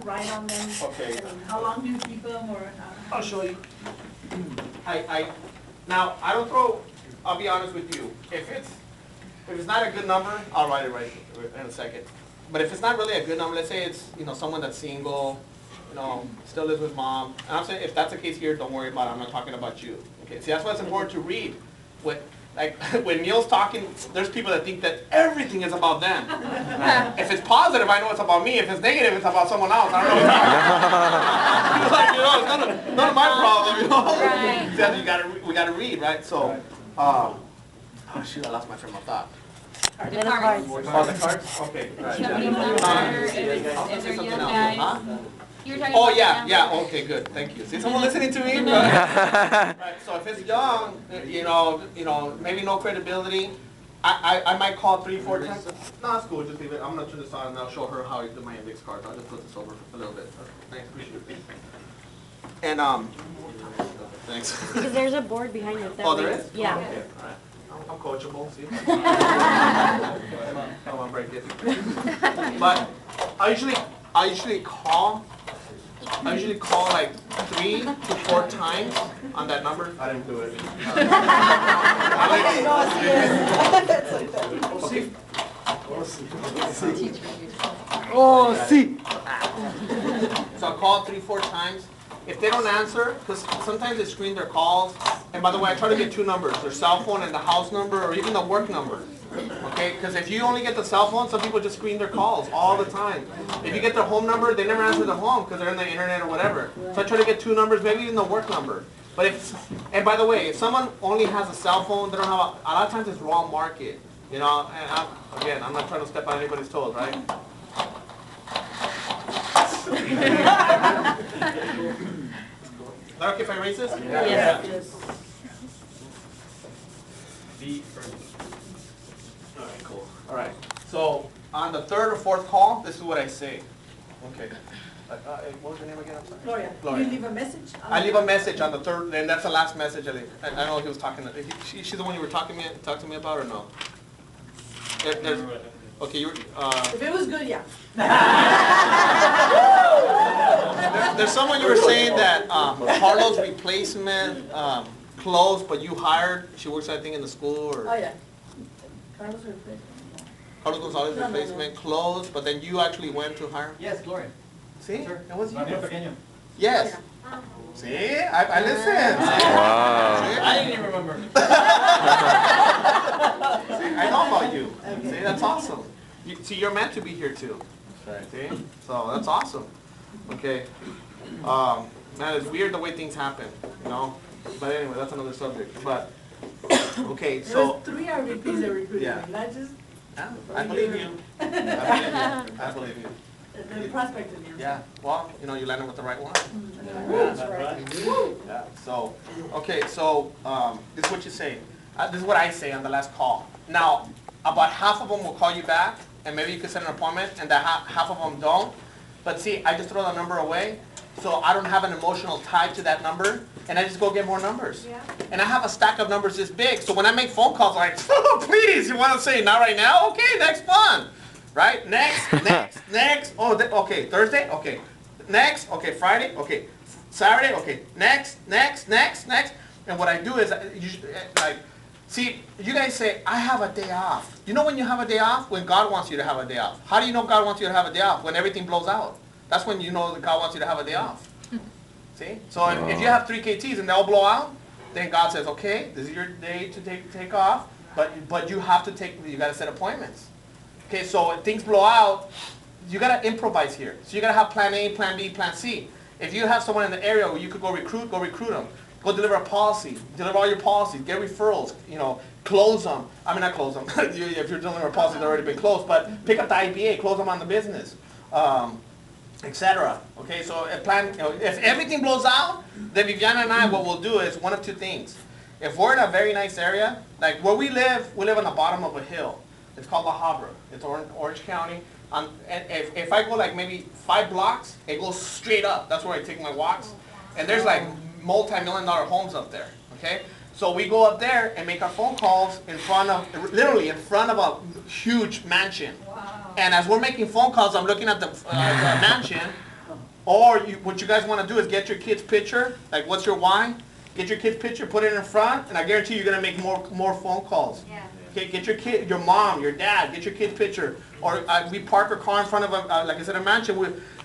write on them? Okay. I mean, how long do you keep them, or? I'll show you. Now, I don't throw, I'll be honest with you. If it's not a good number, I'll write it right in a second. But if it's not really a good number, let's say it's, someone that's single, still lives with mom. And I'm saying, if that's the case here, don't worry about it. I'm not talking about you. Okay, see, that's why it's important to read. When Neil's talking, there's people that think that everything is about them. If it's positive, I know it's about me. If it's negative, it's about someone else. I don't know. It's none of my problem, Right. So we gotta read, right? So, oh shoot, I lost my train of thought. The cards. Oh, the cards? Okay. Right. Is there young guys? Huh? You were talking Oh, about yeah, the yeah, okay, good, thank you. See someone listening to me? Right, so if it's young, maybe no credibility, I might call 3-4 times. No, it's cool, just leave it. I'm gonna turn this on and I'll show her how I do my index cards. I'll just put this over a little bit. Thanks, appreciate it. And, thanks. Because there's a board behind you. Oh, there is? Yeah. Okay, all right. I'm coachable, see? I won't break it. But I usually call like 3 to 4 times on that number. I didn't do it. Okay. Oh, see. So I'll call 3-4 times. If they don't answer, because sometimes they screen their calls, and by the way, I try to get 2 numbers, their cell phone and the house number, or even the work number. Okay, because if you only get the cell phone, some people just screen their calls all the time. If you get their home number, they never answer the home because they're on the internet or whatever. So I try to get 2 numbers, maybe even the work number. But and by the way, if someone only has a cell phone, they don't have a lot of times it's wrong market. And I'm not trying to step on anybody's toes, right? Is that okay if I erase this? Yes. Yes. All right, cool. All right. So on the 3rd or 4th call, this is what I say. Okay. What was your name again? I'm sorry. Gloria, Gloria. you leave a message? I leave a message on the 3rd, and that's the last message I leave. I don't know if he was talking. She's the one you were talking to me about, or no? Okay, you. If it was good, yeah. There's someone you were saying that Carlos' replacement closed, but you hired. She works, I think, in the school, or. Oh, yeah. Carlos replacement. Carlos Gonzalez No. replacement closed, but then you actually went to hire. Yes, Gloria. See, Sure. it was you. Daniel Pequeño. Yes. See, I listened. Wow. See? I didn't even remember. See, I know about you. See, that's awesome. See, you're meant to be here too. That's right. See, so that's awesome. Okay. Man, it's weird the way things happen, But anyway, that's another subject. But okay, There so was 3 RVPs that recruited Yeah. me, not just I believe you. I believe you. the prospect of you. Yeah. Well, you landed with the right one. That's right. Yeah. So, okay. So this is what you say. This is what I say on the last call. Now, about half of them will call you back, and maybe you can set an appointment, and that half of them don't. But see, I just throw the number away, so I don't have an emotional tie to that number, and I just go get more numbers. Yeah. And I have a stack of numbers this big, so when I make phone calls, I'm like, oh, please, you want to say not right now? Okay, next one. Right? Next. Oh, okay, Thursday? Okay. Next. Okay, Friday? Okay. Saturday? Okay. Next. And what I do is, see, you guys say, I have a day off. You know when you have a day off? When God wants you to have a day off. How do you know God wants you to have a day off? When everything blows out. That's when you know that God wants you to have a day off. See? So if you have 3 KTs and they all blow out, then God says, okay, this is your day to take off, but you have to you got to set appointments. Okay, so if things blow out, you got to improvise here. So you got to have plan A, plan B, plan C. If you have someone in the area where you could go recruit them. Go deliver a policy. Deliver all your policies. Get referrals. Close them. I mean, not close them. If you're delivering a policy, they've already been closed. But pick up the IBA. Close them on the business, etc. Okay, so if everything blows out, then Viviana and I, what we'll do is one of 2 things. If we're in a very nice area, like where we live on the bottom of a hill. It's called La Habra. It's Orange County. And if I go like maybe 5 blocks, it goes straight up. That's where I take my walks. And there's like multi-million-dollar homes up there. Okay, so we go up there and make our phone calls literally in front of a huge mansion. Wow. And as we're making phone calls, I'm looking at the mansion, Or what you guys want to do is get your kid's picture, like what's your why? Get your kid's picture, put it in front, and I guarantee you're going to make more phone calls. Yeah. Okay, get your kid, your mom, your dad, get your kid's picture. Or we park our car in front of like I said, a mansion.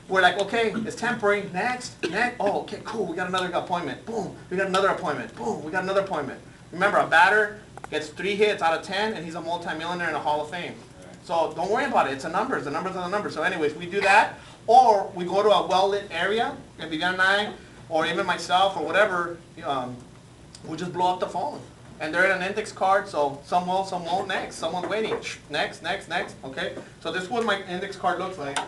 We're like, okay, it's temporary. Next. Oh, okay, cool. We got another appointment. Boom. We got another appointment. Boom. We got another appointment. Remember, a batter gets 3 hits out of 10, and he's a multimillionaire in the Hall of Fame. So don't worry about it. It's the numbers. The numbers are the numbers. So anyways, we do that. Or we go to a well-lit area, and Vivian and I, or even myself, or whatever, we just blow up the phone. And they're in an index card, so some will, some won't. Next. Someone's waiting. Next. Okay? So this is what my index card looks like.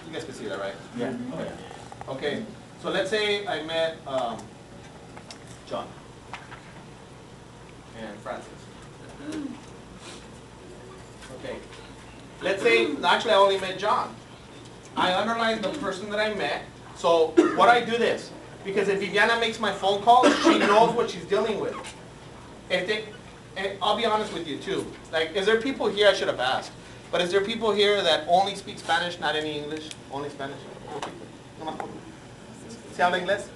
You guys can see that, right? Yeah. Oh, yeah. Okay. So let's say I met John and Francis. Okay. Let's say, actually I only met John. I underline the person that I met. So what I do this, because if Viviana makes my phone calls, she knows what she's dealing with. And I'll be honest with you too. Like, is there people here, I should have asked, but is there people here that only speak Spanish, not any English? Only Spanish? ¿Se habla inglés?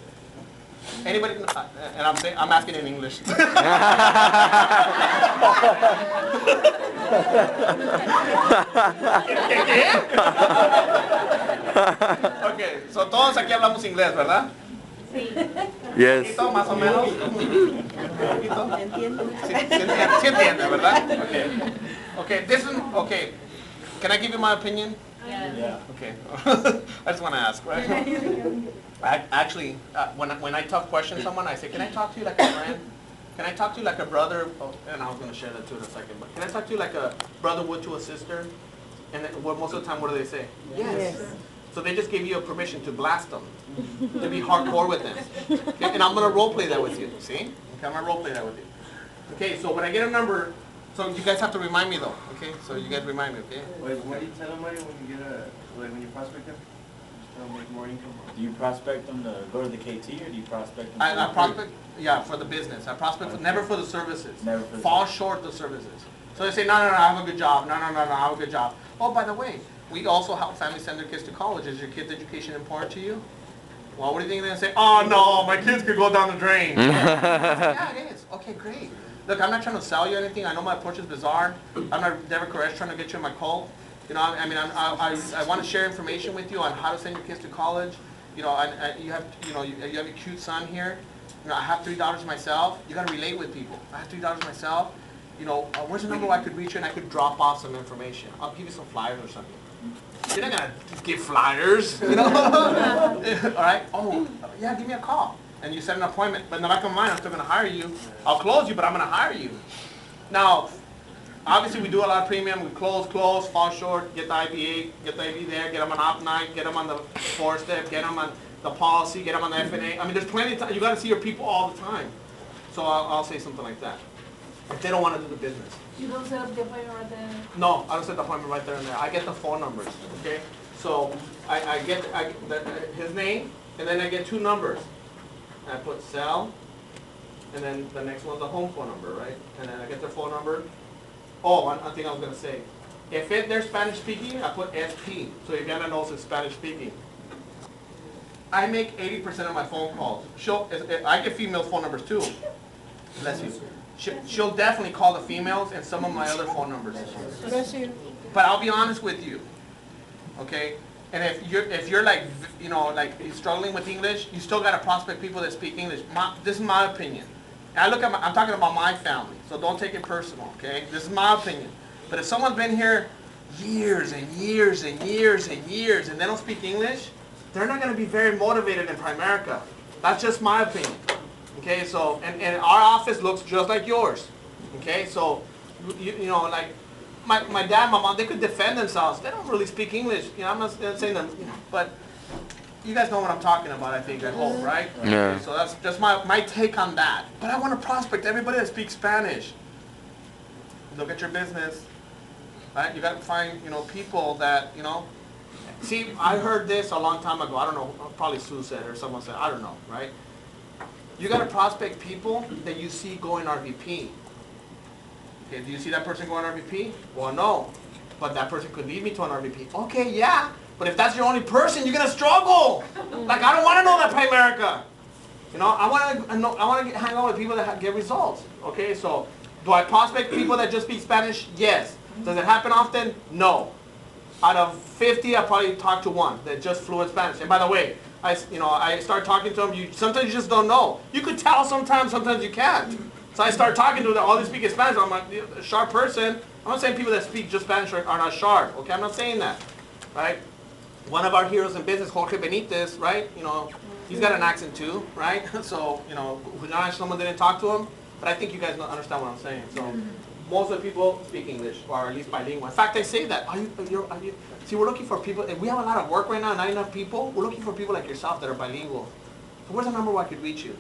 Anybody? And I'm asking in English. Okay, so todos aquí hablamos inglés, ¿verdad? Yes. ¿Poquito, más o menos? ¿Poquito? Entiendo. Sí entiende, ¿verdad? Okay. Okay, this is, okay. Can I give you my opinion? Yeah. Okay. I just want to ask, right? Actually, when I talk question someone, I say, can I talk to you like a friend? Can I talk to you like a brother? Oh, and I was going to share that too in a second. But can I talk to you like a brother would to a sister? And then, well, most of the time, what do they say? Yes. So they just gave you a permission to blast them, to be hardcore with them. Okay? And I'm going to role play that with you. See? Okay, I'm going to role play that with you. Okay, so when I get a number, so you guys have to remind me though. Okay, so you guys remind me. Okay. Wait, what do you tell them, Mario, when you get when you prospect them? Just to make more income? Do you prospect them to go to the KT, or do you prospect them? I prospect, yeah, for the business. I prospect, never for the services. Never for the Fall short the services. So they say, no, I have a good job. No, I have a good job. Oh, by the way, we also help families send their kids to college. Is your kid's education important to you? Well, what do you think they're going to say? Oh, no, my kids could go down the drain. Yeah, it is. Okay, great. Look, I'm not trying to sell you anything. I know my approach is bizarre. I'm not Deborah Koresh trying to get you in my cult. You know, I mean, I want to share information with you on how to send your kids to college. You know, you have a cute son here. You know, I have 3 daughters myself. You got to relate with people. I have 3 daughters myself. You know, where's the number where I could reach you and I could drop off some information? I'll give you some flyers or something. You're not gonna give flyers, you know? All right. Oh, yeah. Give me a call. And you set an appointment. But in the back of my mind, I'm still going to hire you. I'll close you, but I'm going to hire you. Now, obviously, we do a lot of premium. We close, fall short, get the IBA, get the IB there, get them on op night, get them on the 4-step, get them on the policy, get them on the FNA. I mean, there's plenty of time. You got to see your people all the time. So I'll say something like that. If they don't want to do the business. You don't set up the appointment right there? No, I don't set the appointment right there and there. I get the phone numbers, okay? So I get his name, and then I get 2 numbers. I put cell, and then the next one's the home phone number, right? And then I get their phone number. Oh, one thing I was going to say. If they're Spanish speaking, I put SP, so Ivana knows it's Spanish speaking. I make 80% of my phone calls. I get female phone numbers too. Bless you. She'll definitely call the females and some of my other phone numbers. Bless you. But I'll be honest with you, okay? And if you're like, you know, like struggling with English, you still got to prospect people that speak English. This is my opinion. And I'm talking about my family, so don't take it personal, okay? This is my opinion. But if someone's been here years and years and years and years and they don't speak English, they're not going to be very motivated in Primerica. That's just my opinion. Okay, so, and our office looks just like yours. Okay, so, you know, like, my dad, my mom, they could defend themselves. They don't really speak English. You know, I'm not saying that, you know, but you guys know what I'm talking about, I think, I hope, right? Yeah. Okay, so that's just my take on that. But I want to prospect everybody that speaks Spanish. Look at your business, right? You got to find, you know, people that, you know. See, I heard this a long time ago. I don't know, probably Sue said or someone said, I don't know, right? You got to prospect people that you see going RVP. Okay, do you see that person go on RVP? Well, no. But that person could lead me to an RVP. Okay, yeah. But if that's your only person, you're gonna struggle. Like, I don't want to know that Primerica. You know, I want to hang out with people that get results. Okay, so do I prospect people that just speak Spanish? Yes. Does it happen often? No. Out of 50, I probably talk to one that just fluent Spanish. And by the way, I start talking to them. Sometimes you just don't know. You could tell sometimes you can't. So I start talking to them. All they speak in Spanish. I'm like, a sharp person. I'm not saying people that speak just Spanish are not sharp. Okay, I'm not saying that. Right? One of our heroes in business, Jorge Benitez, right? You know, he's got an accent too, right? So, you know, someone didn't talk to him, but I think you guys understand what I'm saying. So, most of the people speak English, or at least bilingual. In fact, I say that. See, we're looking for people, and we have a lot of work right now, not enough people. We're looking for people like yourself that are bilingual. So where's the number where I could reach you?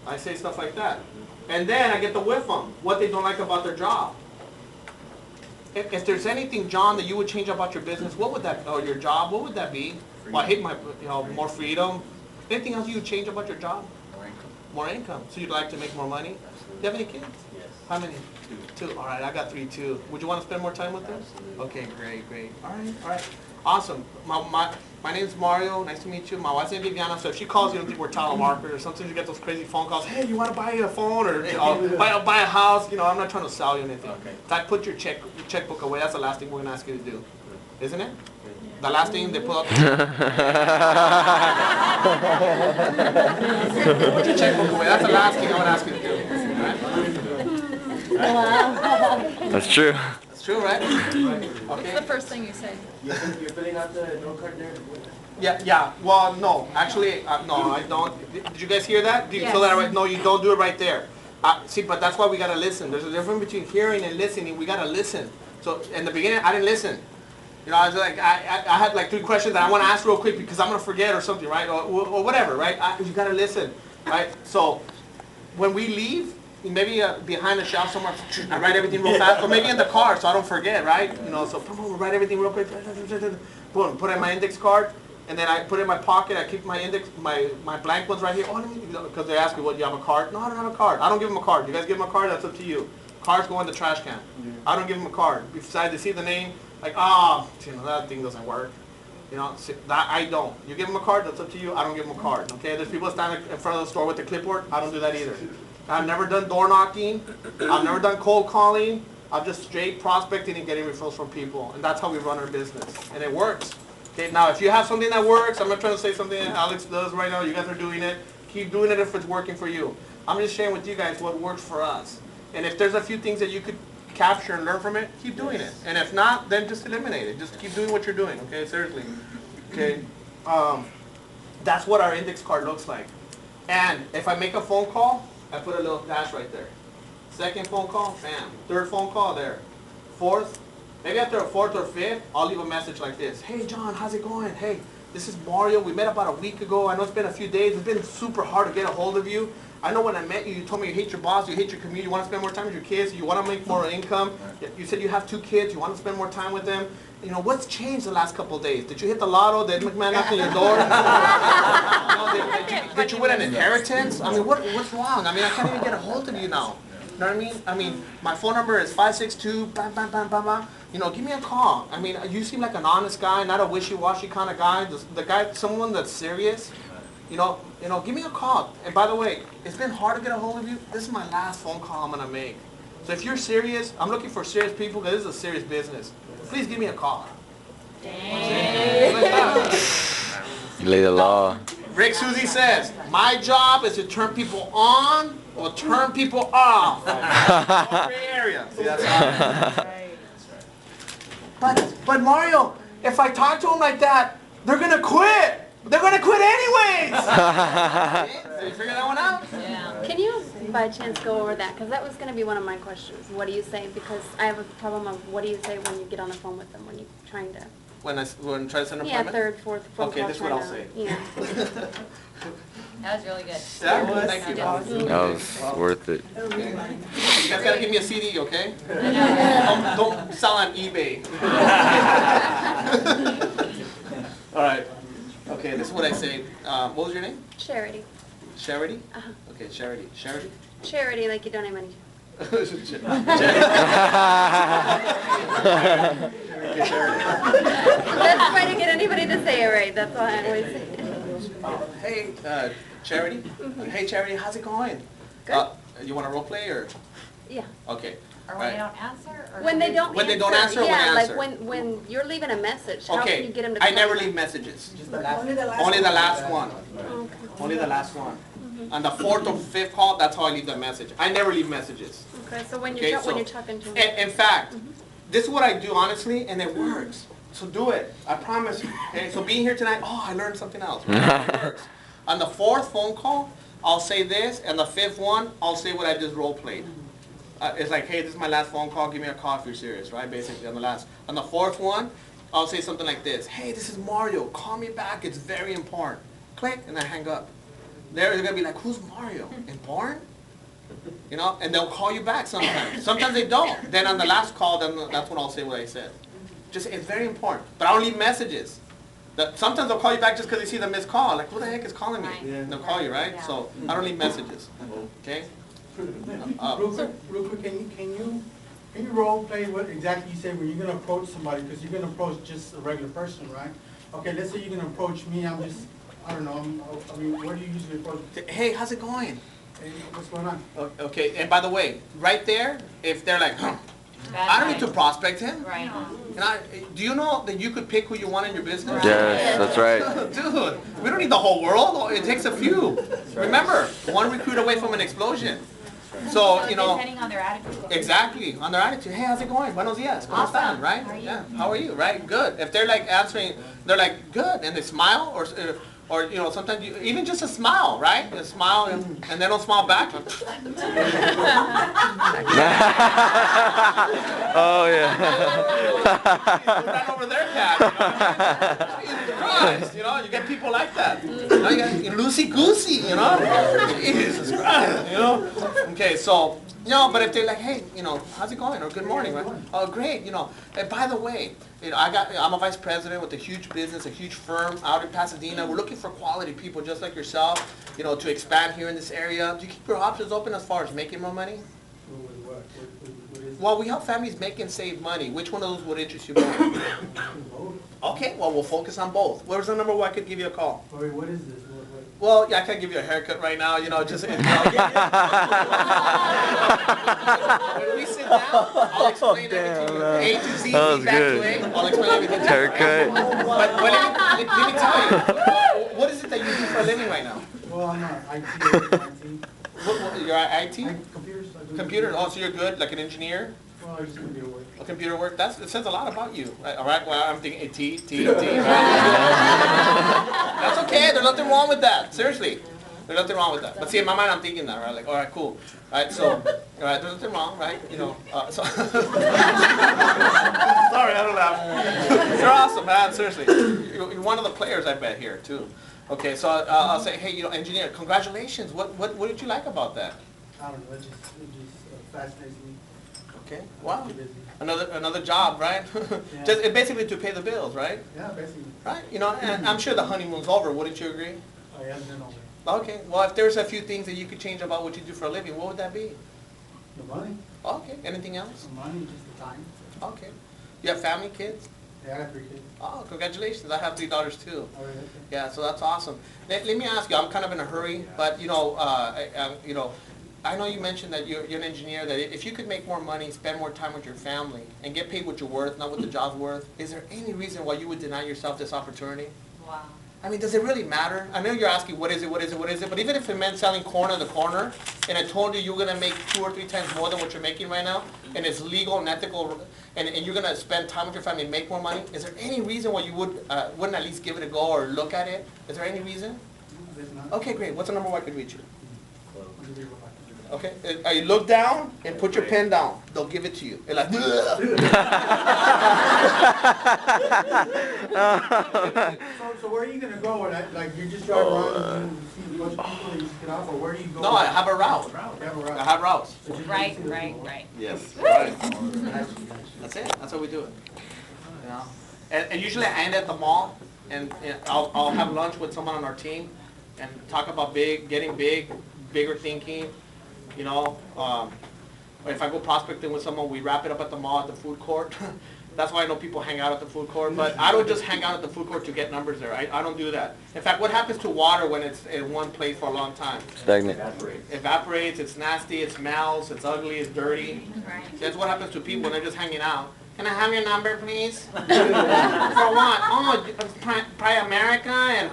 I say stuff like that. And then I get to whiff them, what they don't like about their job. If there's anything, John, that you would change about your business, what would that, or your job, what would that be? Well, I hate my, more freedom. Anything else you would change about your job? More income. More income. So you'd like to make more money? Absolutely. Do you have any kids? Yes. How many? 2. 2. All right, I got 3 too. Would you want to spend more time with them? Absolutely. Okay, great. All right. Awesome. My name's Mario. Nice to meet you. My wife's name is Viviana. So if she calls, you don't think we're telemarketers. Sometimes you get those crazy phone calls. Hey, you want to buy a phone or buy a house? You know, I'm not trying to sell you anything. Okay. In fact, put your checkbook away. That's the last thing we're gonna ask you to do, isn't it? The last thing they pull up. Put your checkbook away. That's the last thing I would ask you to do. Right? That's true. That's true, right? What's Okay. the first thing you said? You're filling out the note card there? Yeah. Well, no. Actually, no, I don't. Did you guys hear that? Do you feel that right? No, you don't do it right there. See, but that's why we gotta listen. There's a difference between hearing and listening. We gotta listen. So in the beginning, I didn't listen. You know, I was like, I had like 3 questions that I want to ask real quick because I'm gonna forget or something, right? Or whatever, right? You gotta listen, right? So when we leave, maybe behind the shelf somewhere, I write everything real fast, or maybe in the car so I don't forget, right? You know, so boom, write everything real quick, boom, put it in my index card, and then I put it in my pocket. I keep my index, my blank ones right here. Oh, because they ask me, what, you have a card? No, I don't have a card. I don't give them a card. You guys give them a card, that's up to you. Cards go in the trash can. I don't give them a card. Besides, they see the name, like, that thing doesn't work. You know, that I don't. You give them a card, that's up to you. I don't give them a card. Okay, there's people standing in front of the store with the clipboard. I don't do that either. I've never done door knocking. I've never done cold calling. I'm just straight prospecting and getting referrals from people, and that's how we run our business, and it works. Okay, now if you have something that works, I'm not trying to say something that Alex does right now. You guys are doing it. Keep doing it if it's working for you. I'm just sharing with you guys what works for us, and if there's a few things that you could capture and learn from it, keep doing it. And if not, then just eliminate it. Just keep doing what you're doing. Okay, seriously. Okay, that's what our index card looks like. And if I make a phone call, I put a little dash right there. Second phone call, bam. Third phone call, there. Fourth, maybe after a 4th or 5th, I'll leave a message like this. Hey, John, how's it going? Hey, this is Mario. We met about a week ago. I know it's been a few days. It's been super hard to get a hold of you. I know when I met you, you told me you hate your boss, you hate your commute, you want to spend more time with your kids, you want to make more income. You said you have 2 kids, you want to spend more time with them. You know, what's changed the last couple of days? Did you hit the lotto? Did McMahon knock on your door? Did you win an inheritance? I mean, what's wrong? I mean, I can't even get a hold of you now. You know what I mean? I mean, my phone number is 562, bam, bam, bam, bam, bam. You know, give me a call. I mean, you seem like an honest guy, not a wishy-washy kind of guy. The guy, someone that's serious. You know, give me a call. And by the way, it's been hard to get a hold of you. This is my last phone call I'm gonna make. So if you're serious, I'm looking for serious people because this is a serious business. Please give me a call. You lay the law. Rick Susie says, my job is to turn people on or turn people off. No gray area. See, that's how but Mario, if I talk to them like that, they're gonna quit. They're gonna quit anyways. Did you figure that one out? Yeah. Can you, by chance, go over that? Because that was going to be one of my questions. What do you say? Because I have a problem of what do you say when you get on the phone with them, when you're trying to... When I try to send an Yeah, appointment? 3rd, 4th phone Okay, call. this is what I'll trying say. to- Yeah. That was really good. Yeah? Thank you. That was worth it. Okay. You guys gotta give me a CD, okay? Don't sell on eBay. All right. Okay, this is what I say. What was your name? Charity. Charity? Uh-huh. Okay, Charity. Charity? Charity, like you donate money. Let's try to get anybody to say it right, that's all I always say. Hey, Charity. Hey, Charity, how's it going? Good. You want to role play or? Yeah. Okay. Or when they don't answer, or? When they don't answer. When they don't answer or when they Yeah, answer? like when you're leaving a message, how can you get them to I call never you leave back? messages. Only the last Only the last one. Okay. Only the last one. On the fourth or fifth call, that's how I leave the message. I never leave messages. Okay, so when Okay, you're, so- when you're talking to them. In fact, this is what I do honestly, and it works. So do it. I promise you. Okay. So being here tonight, oh, I learned something else. It works. On the fourth phone call, I'll say this, and the fifth one, I'll say what I just role played. It's like, hey, this is my last phone call. Give me a call if you're serious, right? Basically, on the last. On the fourth one, I'll say something like this. Hey, this is Mario. Call me back. It's very important. Click, and I hang up. They're gonna be like, who's Mario? Important? You know, and they'll call you back sometimes. Sometimes they don't. Then on the last call, then that's when I'll say what I said. Just, it's very important. But I don't leave messages. Sometimes they'll call you back just because they see the missed call. Like, who the heck is calling me? Right. Yeah. And they'll call you, right? Yeah. So I don't leave messages. Okay? Real quick, can you role play what exactly you say when you're gonna approach somebody, because you're gonna approach just a regular person, right? Okay, let's say you're gonna approach me, I don't know, I mean, where do you usually approach? Hey, how's it going? Hey, what's going on? Okay, and by the way, right there, if they're like, I don't need to prospect him. Right. And do you know that you could pick who you want in your business? Yes, that's right. Dude, we don't need the whole world. It takes a few. Remember, one recruit away from an explosion. So, you know, Depending on their attitude. exactly, on their attitude. Hey, how's it going? Buenos dias. ¿Cómo están? Awesome. Right? How are you? Yeah. How are you? Right? Good. If they're like answering, they're like, good, and they smile, or you know, sometimes even just a smile, right? A smile, and they don't smile back. Oh yeah. Right over their cat. Jesus Christ, you know, you get people like that. You know, you got loosey goosey, you know. Jesus Christ, you know. Okay, so you know, but if they're like, hey, you know, how's it going? Or good morning, right? Oh, great, you know. And by the way, you know, I'm a vice president with a huge business, a huge firm out in Pasadena. We're looking for quality people just like yourself, you know, to expand here in this area. Do you keep your options open as far as making more money? What is Well, we help families make and save money. Which one of those would interest you more? Okay, well, we'll focus on both. Where's the number where I could give you a call? Wait, what is this? Well, yeah, I can't give you a haircut right now, you know, just, you know, when we sit down, I'll explain everything to you. A to Z, That was back to good. A, I'll explain everything to you. Haircut. But let me tell you, what is it that you do for a living right now? Well, I'm not IT. You're at IT? Computers. I do Computers, oh, so you're good, like an engineer? Well, I just computer work. A computer work, it says a lot about you, right? All right, well, I'm thinking T, right? That's okay, there's nothing wrong with that, seriously. There's nothing wrong with that. But see, in my mind, I'm thinking that, right? Like, all right, cool. All right, so, all right, there's nothing wrong, right? You know, so. Sorry, I don't laugh. You're awesome, man, seriously. You're one of the players, I bet, here, too. Okay, so I'll say, hey, you know, engineer, congratulations. What did you like about that? I don't know, it just fascinates me. Okay, wow. Keep busy. Another job, right? Yeah. Just basically to pay the bills, right? Yeah, basically. Right, you know, and I'm sure the honeymoon's over, wouldn't you agree? I haven't been over. Okay, well, if there's a few things that you could change about what you do for a living, what would that be? The money, Okay, anything else? the money, just the time. Okay. You have family, kids? Yeah, I got 3 kids. Oh, congratulations, I have 3 daughters too. All right, okay. Yeah, so that's awesome. Let me ask you, I'm kind of in a hurry, but you know, I know you mentioned that you're an engineer, that if you could make more money, spend more time with your family, and get paid what you're worth, not what the job's worth, is there any reason why you would deny yourself this opportunity? Wow. I mean, does it really matter? I know you're asking, what is it, but even if it meant selling corn on the corner, and I told you you're gonna make 2 or 3 times more than what you're making right now, and it's legal and ethical, and you're gonna spend time with your family and make more money, is there any reason why you wouldn't at least give it a go or look at it? Is there any reason? No, there's not. Okay, great. What's the number where I could reach you? Let me read what I can do. Okay, you look down and put your pen down. They'll give it to you. They're like, So where are you gonna go? Like you just drive around and you see a bunch of people and you just get off, or where do you go? no, I have a route. You have a I route. have routes. So just Right, see the right, people. right. Yes. Right. That's it. That's how we do it. You know? And usually I end at the mall, and I'll have lunch with someone on our team, and talk about getting bigger thinking. You know, Or if I go prospecting with someone, we wrap it up at the mall, at the food court. That's why I know people hang out at the food court, but I don't just hang out at the food court to get numbers there. I don't do that. In fact, what happens to water when it's in one place for a long time? Stagnant. Evaporates, it's nasty, it smells, it's ugly, it's dirty. Right. That's what happens to people when they're just hanging out. Can I have your number, please? For what? Oh, Primerica, and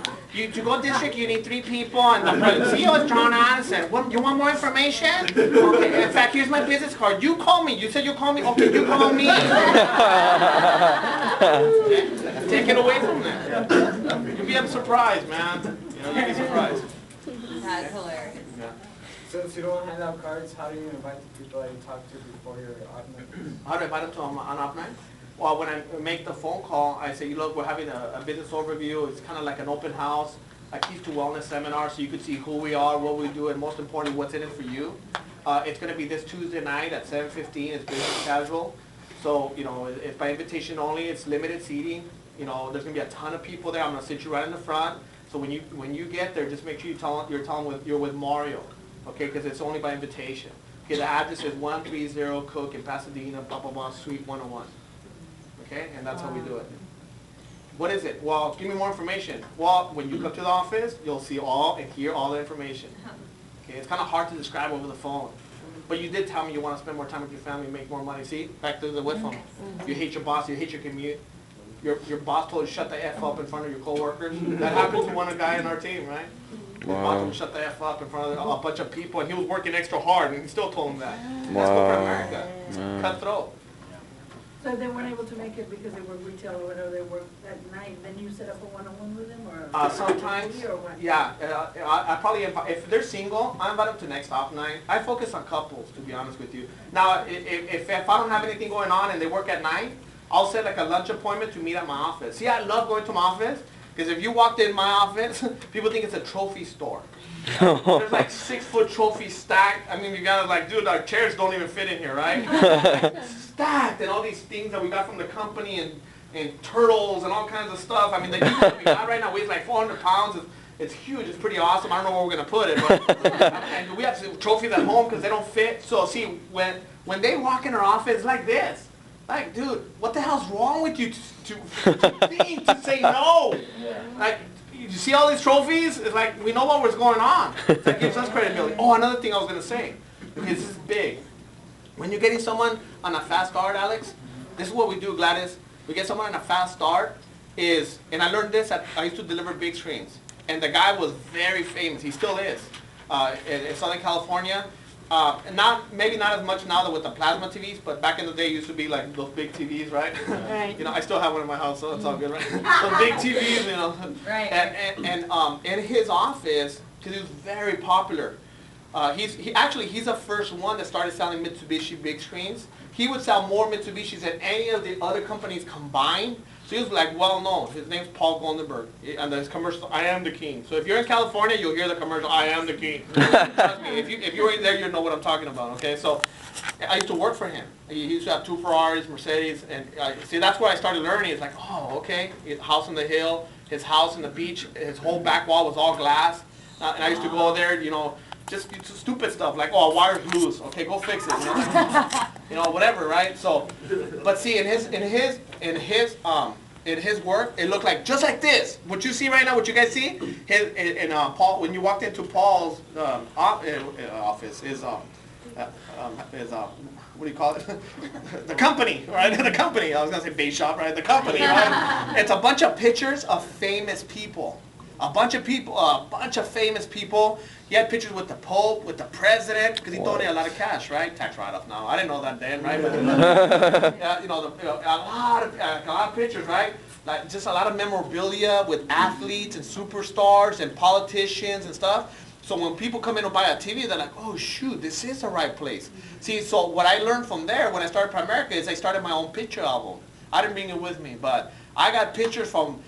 to go district, you need 3 people, and the CEO is John Addison. You want more information? Okay, in fact, here's my business card. You call me. You said you call me? Okay, you call me. Take it away from them. You'll be surprised, man. You'll be surprised. That's hilarious. Yeah. Since you don't hand out cards, how do you invite the people that you talk to before your off night? How do I invite them to an off night? Well, when I make the phone call, I say, look, we're having a business overview. It's kind of like an open house, a Keys to Wellness seminar, so you can see who we are, what we do, and most importantly, what's in it for you. It's going to be this Tuesday night at 7:15. It's business casual. So, it's by invitation only. It's limited seating. There's going to be a ton of people there. I'm going to sit you right in the front. So when you get there, just make sure you're with Mario, okay? Because it's only by invitation. Okay, the address is 130 Cook in Pasadena, blah, blah, blah, Suite 101. Okay, and that's how we do it. What is it? Well, give me more information. Well, when you come to the office, you'll see and hear all the information. Okay, it's kind of hard to describe over the phone. But you did tell me you want to spend more time with your family, make more money. See, back to the with phone. You hate your boss, you hate your commute. Your boss told you to shut the F up in front of your coworkers. That happened to one guy in our team, right? His boss told him to shut the F up in front of a bunch of people, and he was working extra hard, and he still told him that. That's what Primerica. Cutthroat. So if they weren't able to make it because they work retail or whatever, they work at night, then you set up a one-on-one with them, or? Sometimes, Or what? yeah. I probably invite, if they're single, I invite them to next off night. I focus on couples, to be honest with you. Now, if I don't have anything going on and they work at night, I'll set like a lunch appointment to meet at my office. See, I love going to my office, because if you walked in my office, people think it's a trophy store. There's like 6-foot trophies stacked. I mean, you guys are like, dude, our chairs don't even fit in here, right? Stacked, and all these things that we got from the company, and turtles and all kinds of stuff. I mean, the unit that we got right now weighs like 400 pounds. It's huge. It's pretty awesome. I don't know where we're gonna put it, but and we have trophies at home because they don't fit. So see, when they walk in our office, it's like this. Like, dude, what the hell's wrong with you to say no? Like, you see all these trophies? It's like, we know what was going on. That gives us credibility. Oh, another thing I was going to say, because this is big. When you're getting someone on a fast start, Alex, this is what we do, Gladys. We get someone on a fast start and I learned this, I used to deliver big screens. And the guy was very famous. He still is. In Southern California. Maybe not as much now with the plasma TVs, but back in the day it used to be like those big TVs, right? Right. I still have one in my house, so it's all good, right? Those big TVs, Right. And in his office, because he was very popular, he's the first one that started selling Mitsubishi big screens. He would sell more Mitsubishis than any of the other companies combined. So he was like well known. His name's Paul Goldenberg, and his commercial, I am the king. So if you're in California, you'll hear the commercial, I am the king. Trust me, if you're in there, you know what I'm talking about, okay? So I used to work for him. He used to have 2 Ferraris, Mercedes, and see, that's where I started learning. It's like, oh, okay, house on the hill, his house on the beach, his whole back wall was all glass. And I used to go there, just stupid stuff like, oh, wire's loose. Okay, go fix it. Whatever, right? So, but see, in his work, it looked like just like this. What you see right now, what you guys see, Paul. When you walked into Paul's office, what do you call it? The company, right? The company. I was gonna say bait shop, right? The company, right? It's a bunch of pictures of famous people. A bunch of famous people. He had pictures with the Pope, with the President, because he donated a lot of cash, right? Tax write-off now. I didn't know that then, right? But, a lot of pictures, right? Like just a lot of memorabilia with athletes and superstars and politicians and stuff. So when people come in and buy a TV, they're like, oh shoot, this is the right place. See, so what I learned from there when I started Primerica is I started my own picture album. I didn't bring it with me, but I got pictures from,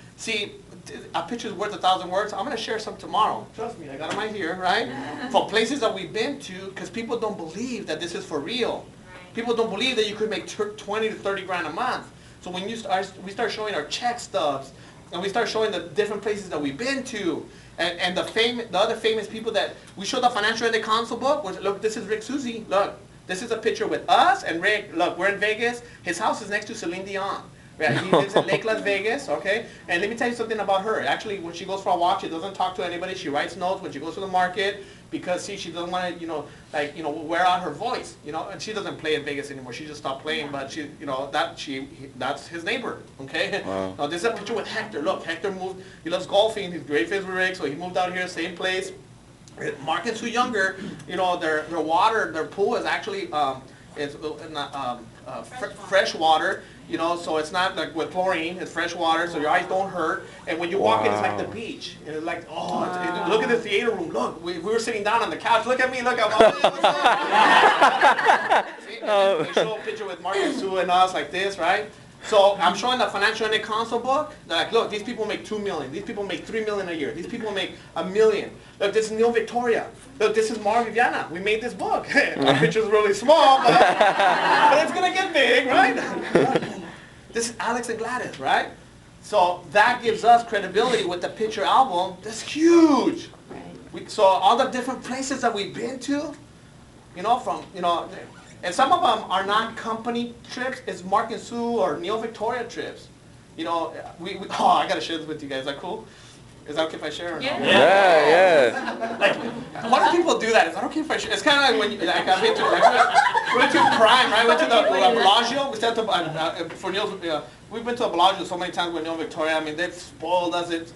a picture's worth 1,000 words. I'm going to share some tomorrow. Trust me, I got them right here, right? From places that we've been to, because people don't believe that this is for real. People don't believe that you could make 20 to 30 grand a month. So when we start showing our check stubs, and we start showing the different places that we've been to, and the other famous people that we showed the financial aid council book. Look, this is Rick Suzy. Look, This is a picture with us and Rick. Look, we're in Vegas. His house is next to Celine Dion. Right? He lives in Lake Las Vegas, okay? And let me tell you something about her. Actually, when she goes for a walk, she doesn't talk to anybody. She writes notes when she goes to the market because, see, she doesn't want to, wear out her voice, And she doesn't play in Vegas anymore. She just stopped playing, but that's his neighbor, okay? Wow. Now, this is a picture with Hector. Look, Hector moved. He loves golfing. He's great friends with Rick, so he moved out here, same place. Mark and Sue Younger, their water, their pool is actually fresh water, so it's not like with chlorine, it's fresh water, so your eyes don't hurt. And when you walk in, it's like the beach. And it's like, look at the theater room. Look, we were sitting down on the couch. Look at me, look at See, they show a picture with Mark and Sue and us like this, right? So I'm showing the financial aid council book. They're like, look, these people make $2 million. These people make $3 million a year. These people make $1 million. Look, this is Neil Victoria. Look, this is Mario Viviana. We made this book. Our picture's really small, but it's gonna get big, right? This is Alex and Gladys, right? So that gives us credibility with the picture album. That's huge. So all the different places that we've been to, and some of them are not company trips. It's Mark and Sue or Neil Victoria trips. I gotta share this with you guys. Is that cool? Is that okay if I share or no? Yeah. Like, why do people do that? Is that okay if I share? It's kind of like when you, like, I've been to, we went to Prime, right? We went to the Bellagio. We said for Neil's, we've been to a Bellagio so many times with Neil Victoria. I mean, they've spoiled us. It's,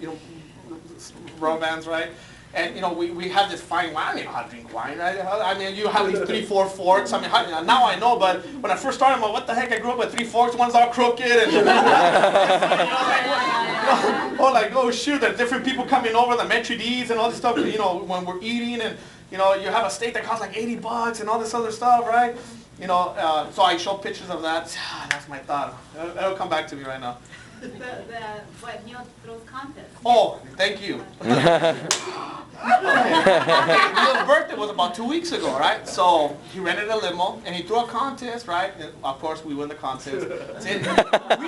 romance, right? And we have this fine wine. I mean, how to drink wine, right? I mean, you have these 3, 4 forks. I mean, now I know, but when I first started, I'm like, what the heck? I grew up with 3 forks. One's all crooked, and oh shoot, there's different people coming over, the maitre d's and all this stuff. When we're eating, and you have a steak that costs like $80 and all this other stuff, right? So I show pictures of that. That's my thought. It'll come back to me right now. What Neil throws contests. Oh, thank you. Neil's birthday was about 2 weeks ago, right? So he rented a limo and he threw a contest, right? And of course, we won the contest. We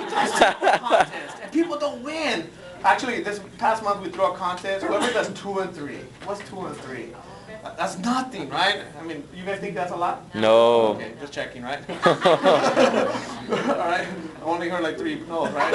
just threw a contest and people don't win. Actually, this past month we threw a contest. Whoever does 2 and 3, what's 2 and 3? That's nothing, right? I mean, you guys think that's a lot? No. Okay, just checking, right? All right. I only heard like 3 no's, right?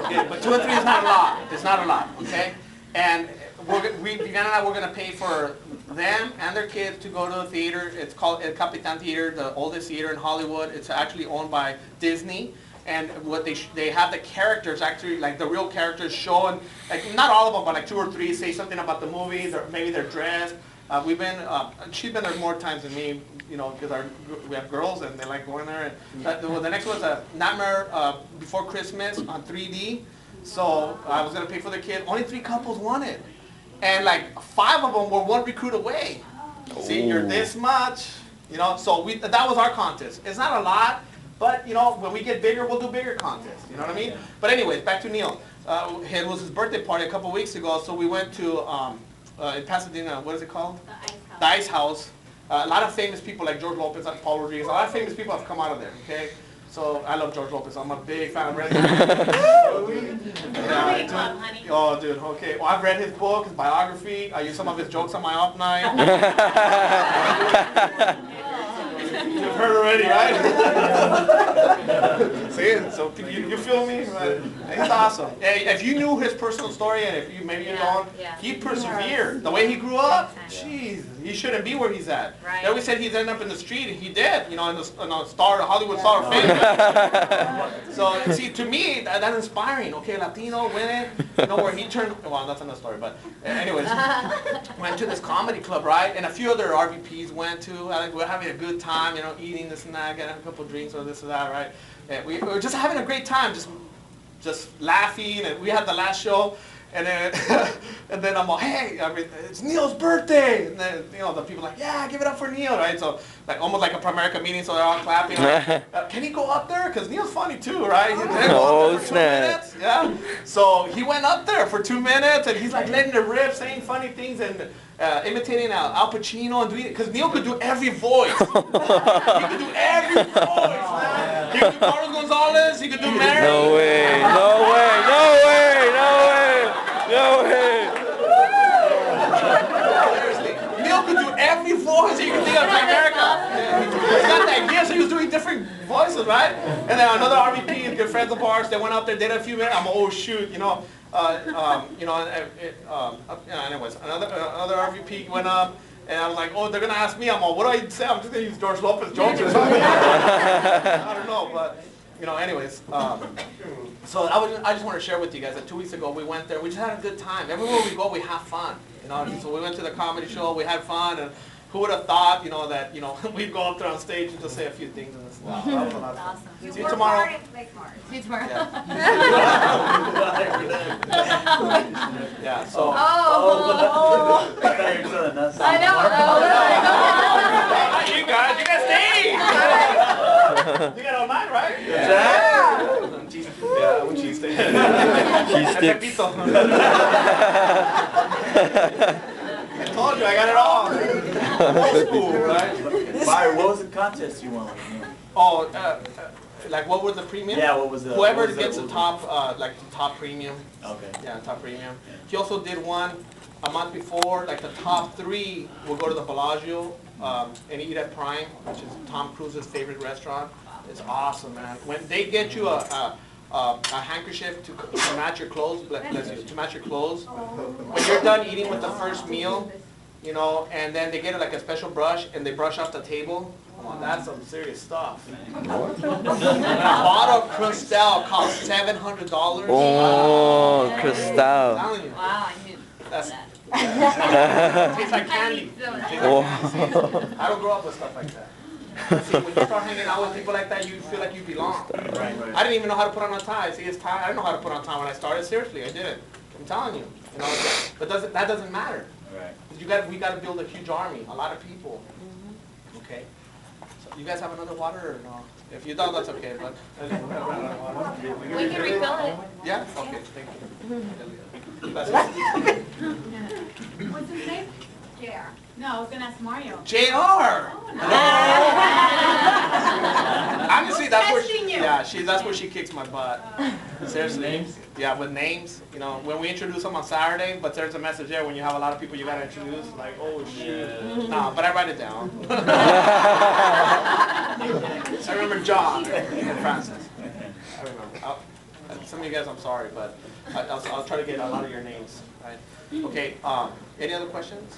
Okay, but 2 and 3 is not a lot. It's not a lot, okay? And Viviana and I, we're going to pay for them and their kids to go to the theater. It's called El Capitan Theater, the oldest theater in Hollywood. It's actually owned by Disney. And what they have the characters actually, like the real characters showing, like not all of them, but like 2 or 3 say something about the movie. Maybe they're dressed. She's been there more times than me, because we have girls and they like going there. And the next one's a Nightmare Before Christmas on 3D. So I was gonna pay for the kid. Only 3 couples won it, and like 5 of them were 1 recruit away. See, you're this much, So that was our contest. It's not a lot. But, when we get bigger, we'll do bigger contests. You know what I mean? But anyways, back to Neil. It was his birthday party a couple weeks ago, so we went to, in Pasadena, what is it called? The Ice House. A lot of famous people like George Lopez and Paul Rodriguez, a lot of famous people have come out of there, okay? So I love George Lopez. I'm a big fan. I've read his Oh, dude, okay. Well, I've read his book, his biography. I use some of his jokes on my off night. You've heard already, right? See, so you feel me? Right? He's awesome. If you knew his personal story, and if maybe you don't, he persevered. The way he grew up, jeez, he shouldn't be where he's at. Right. They always said he'd end up in the street, and he did. In the Hollywood Star of Fame. So see, to me, that's inspiring. Okay, Latino winning. Where he turned. Well, that's another story, but anyways, went to this comedy club, right? And a few other RVPs went to. We're having a good time, eating this and that, getting a couple of drinks or this or that, right? And we were just having a great time, just laughing. And we had the last show, and then I'm like, hey, it's Neil's birthday, and then the people are like, yeah, give it up for Neil, right? So like almost like a Primerica meeting, so they're all clapping. Like, can he go up there? Because Neil's funny too, right? Oh, snap. Yeah. So he went up there for 2 minutes, and he's like letting it rip, saying funny things, and imitating Al Pacino and doing it, because Neil could do every voice. He could do every voice, man. He could do Carlos Gonzalez, he could do Mary. No way, no way, no way, no way, no way. Seriously, Neil could do every voice you can think of Primerica. He's got that gift, so he was doing different voices, right? And then another RVP, good friends of ours, they went up there, did a few minutes. I'm, oh shoot, anyways, another RVP went up, and I was like, oh, they're gonna ask me. I'm all, what do I say? I'm just gonna use George Lopez Jones or something. I don't know, but anyways. So I just want to share with you guys that 2 weeks ago we went there. We just had a good time. Everywhere we go, we have fun. So we went to the comedy show. We had fun, and who would have thought, that we'd go up there on stage and just say a few things and stuff. That was a lot of fun. You See you work tomorrow. hard and play smart. See you tomorrow. Yeah. So. Oh. I know. You guys stay. You got all night, right? Yeah. Yeah, one cheese steak. Cheese sticks. I told you, I got it all. Old school, right? Mario, what was the contest you won? Oh, like what was the premium? Yeah, what was the? Whoever what was gets the the top, the top premium. Okay. Yeah, top premium. He also did one a month before, like the top 3 will go to the Bellagio and eat at Prime, which is Tom Cruise's favorite restaurant. It's awesome, man. When they get you a handkerchief to match your clothes, to match your clothes. When you're done eating with the first meal, and then they get like a special brush and they brush off the table. Oh, that's some serious stuff. A bottle of Cristal costs $700. Oh, Cristal. I'm telling you. Wow, I knew That's, that. tastes like candy. Oh. I don't grow up with stuff like that. See, when you start hanging out with people like that, you feel like you belong. Right. I didn't even know how to put on a tie. See, it's tie. I didn't know how to put on a tie when I started. Seriously, I didn't. I'm telling you. But that doesn't matter. Right. We got to build a huge army, a lot of people. Okay. So you guys have another water or no? If you don't, that's okay. But We can refill it. yeah. Okay. Thank you. That's it. What's his name? JR. No, I was gonna ask Mario. JR. Honestly, that's where Testing you. that's where she kicks my butt. Seriously. Names? Yeah, with names. When we introduce them on Saturday, but there's a message there when you have a lot of people you gotta introduce. Like, oh shit. No, but I write it down. I remember John and Francis. I remember. Some of you guys, I'm sorry, but I'll try to get a lot of your names. Right? Okay. Any other questions?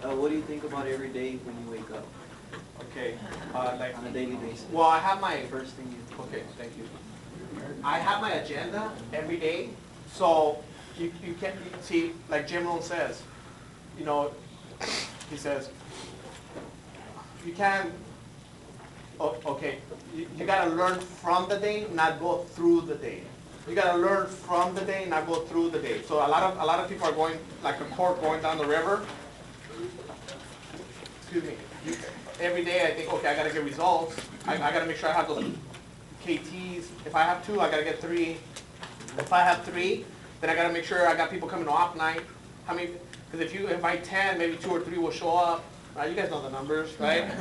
What do you think about every day when you wake up? Okay. Like On a daily basis? well, I have my First thing you... okay. Thank you. I have my agenda every day, so you can't see like Jim Rohn says. He says you can't. Oh, okay. You gotta learn from the day, not go through the day. You gotta learn from the day, not go through the day. So a lot of people are going like a cork going down the river. Excuse me. Every day I think, okay, I gotta get results. I gotta make sure I have those KTs. If I have 2, I gotta get 3. If I have 3, then I gotta make sure I got people coming off night. How many? Because if I 10, maybe 2 or 3 will show up. Right? You guys know the numbers, right?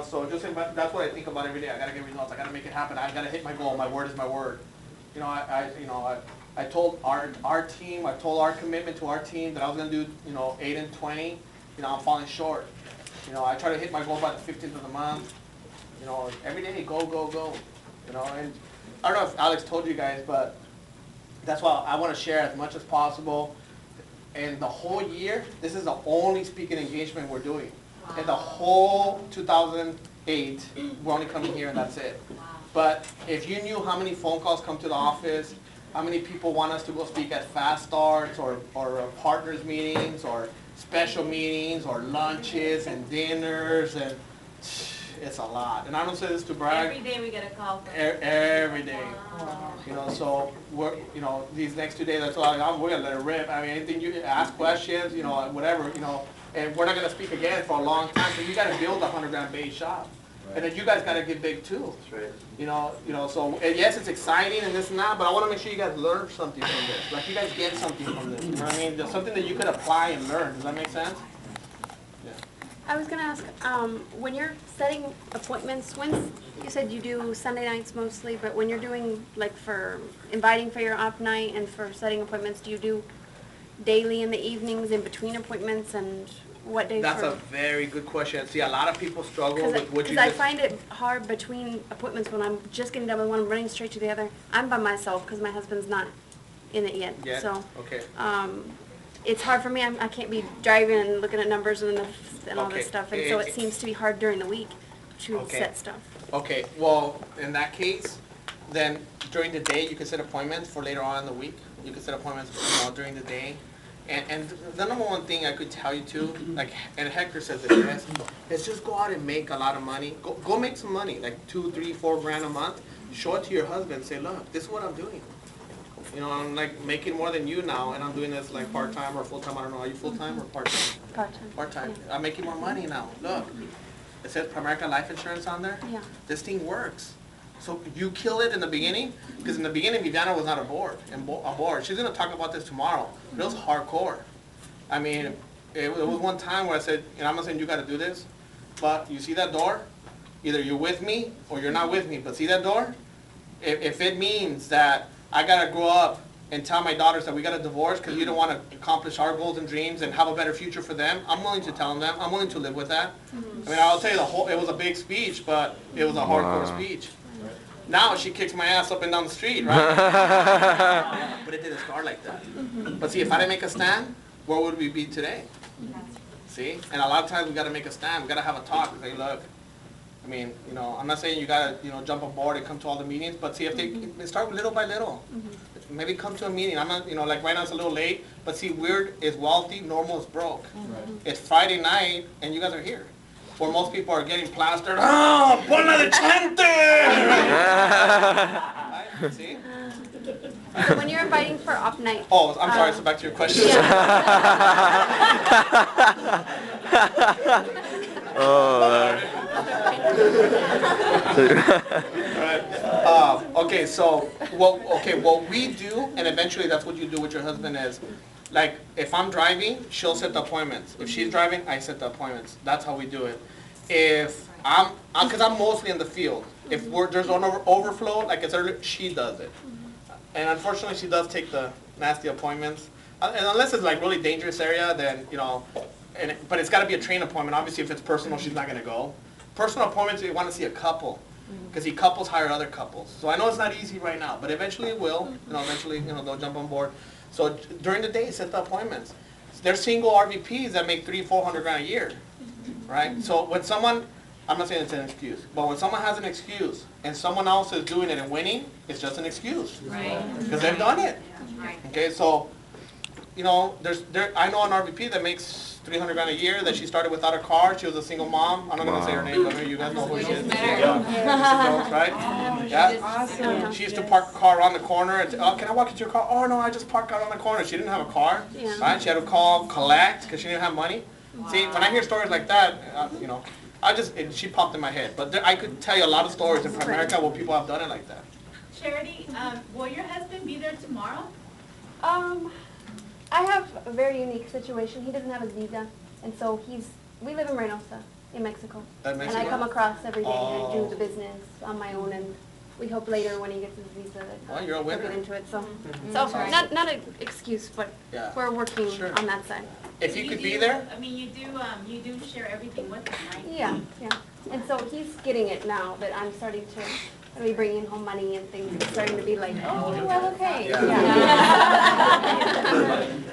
So just that's what I think about every day. I gotta get results. I gotta make it happen. I gotta hit my goal. My word is my word. I told our team, I told our commitment to our team that I was gonna do 8 and 20. I'm falling short. I try to hit my goal by the 15th of the month. Every day, go, go, go. And I don't know if Alex told you guys, but that's why I want to share as much as possible. And the whole year, this is the only speaking engagement we're doing. Wow. And the whole 2008, we're only coming here and that's it. Wow. But if you knew how many phone calls come to the office, how many people want us to go speak at fast starts or partners meetings or special meetings or lunches and dinners, and it's a lot. And I don't say this to brag. Every day we get a call from Every day. Wow. So we're, these next 2 days, that's all we're gonna let it rip. I mean, anything you ask questions, whatever, and we're not gonna speak again for a long time. So you gotta build a 100-grand base shop. Right. And then you guys gotta get big too. That's right. So yes, it's exciting and this and that, but I wanna make sure you guys learn something from this. Like you guys get something from this. You know what I mean? There's something that you could apply and learn. Does that make sense? I was gonna ask, when you're setting appointments, you said you do Sunday nights mostly, but when you're doing, like, for inviting for your op night and for setting appointments, do you do daily in the evenings, in between appointments, and what days? That's a very good question. See, a lot of people struggle with what you Because I just. find it hard between appointments when I'm just getting done with one, I'm running straight to the other. I'm by myself because my husband's not in it yet. Yeah, So, okay. it's hard for me. I can't be driving and looking at numbers and all Okay. this stuff. And so it seems to be hard during the week to Okay. set stuff. Okay, well, in that case, then during the day, you can set appointments for later on in the week. You can set appointments, during the day. And the number one thing I could tell you too, like, and Hector says it best, is just go out and make a lot of money. Go make some money, like 2, 3, 4 grand a month. Show it to your husband and say, look, this is what I'm doing. You know, I'm like making more than you now, and I'm doing this like part-time or full-time. I don't know, are you full-time or part-time? Part-time. Part-time. I'm making more money now. Look, it says Primerica Life Insurance on there. Yeah. This thing works. So you kill it in the beginning, because in the beginning, Viviana was not aboard. She's gonna talk about this tomorrow. But it was hardcore. I mean, it was one time where I said, I'm not saying you gotta do this, but you see that door? Either you're with me or you're not with me, but see that door? If it means that I gotta grow up and tell my daughters that we gotta divorce because we don't wanna accomplish our goals and dreams and have a better future for them, I'm willing to tell them. I'm willing to live with that. I mean, I'll tell you it was a big speech, but it was a hardcore speech. Now she kicks my ass up and down the street, right? But it didn't start like that. But see, if I didn't make a stand, where would we be today? See? And a lot of times we gotta make a stand. We gotta have a talk. Say, look, I mean, I'm not saying you gotta, jump aboard and come to all the meetings, but see, if they start little by little. Maybe come to a meeting. I'm not, like right now it's a little late, but see, weird is wealthy, normal is broke. It's Friday night and you guys are here. Where most people are getting plastered, ponla de chante! Right? See? So when you're inviting for op night. Oh, I'm sorry, so back to your question. Okay, so what we do, and eventually that's what you do with your husband is, like, if I'm driving, she'll set the appointments. If she's driving, I set the appointments. That's how we do it. If because I'm mostly in the field. If there's an overflow, like it's early, she does it. And unfortunately, she does take the nasty appointments. And unless it's like really dangerous area, then, but it's gotta be a train appointment. Obviously, if it's personal, she's not gonna go. Personal appointments, you wanna see a couple. Because couples hire other couples. So I know it's not easy right now, but eventually it will. Eventually, they'll jump on board. So during the day, set the appointments. There's single RVPs that make $300-400 grand a year, right? So when someone, I'm not saying it's an excuse, but when someone has an excuse and someone else is doing it and winning, it's just an excuse. Right. Because they've done it. Right. Okay, so, I know an RVP that makes $300 grand a year, that she started without a car. She was a single mom. I'm not going to say her name, but you guys know who she is. Yeah. Right? Yeah. She used to park a car around the corner and say, can I walk into your car? Oh, no, I just parked out on the corner. She didn't have a car. Yeah. Right? She had to collect because she didn't have money. See, when I hear stories like that, she popped in my head. But I could tell you a lot of stories in Primerica where people have done it like that. Charity, will your husband be there tomorrow? I have a very unique situation. He doesn't have his visa, and so we live in Reynosa, in Mexico. And I come across every day and do the business on my own, and we hope later when he gets his visa that You're a he'll winner. get into it. So Right. not an excuse, but Yeah. we're working Sure. on that side. If you could be there, I mean, you do share everything with him, right? Yeah. And so he's getting it now that I'm starting to really bring in home money and things. It's starting to be like, oh, well, okay.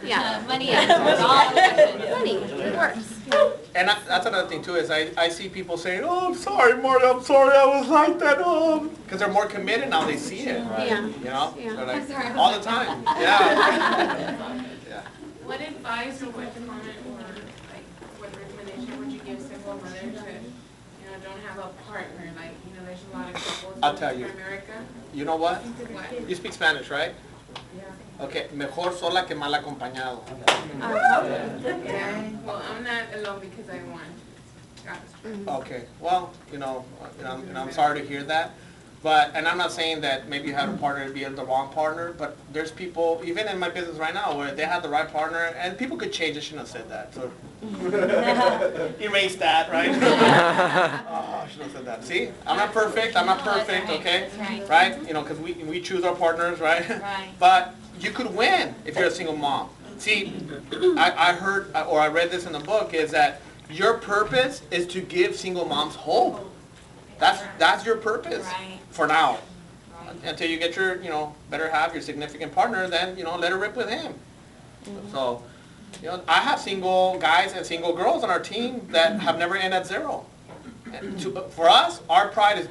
Yeah. Money answers all the questions. Money, it works. Yeah. and that's another thing too, is I see people saying, I'm sorry, Marty, I'm sorry I was like that, because they're more committed now, they see it, Yeah. Yeah. Yeah. They're like, Sorry. all the time, yeah. What advice or what comment or like what recommendation would you give single mothers to, don't have a partner? Like, there's a lot of couples I'll tell you. in America. You know what? What? You speak Spanish, right? Yeah. Okay, mejor sola que mal acompañado. Well, I'm not alone because I want God's. Okay, well, I'm sorry to hear that. But, and I'm not saying that maybe you had a partner to be the wrong partner, but there's people, even in my business right now, where they had the right partner, and people could change. I shouldn't have said that. So erase that, right? Oh, I shouldn't have said that. See, I'm not perfect, okay? Right? Because we choose our partners, right? Right. But you could win if you're a single mom. See, I heard, or I read this in the book, is that your purpose is to give single moms hope. That's your purpose Right. for now. Right. Until you get your, better half, your significant partner, then, let her rip with him. So, I have single guys and single girls on our team that have never ended at zero. And for us, our pride is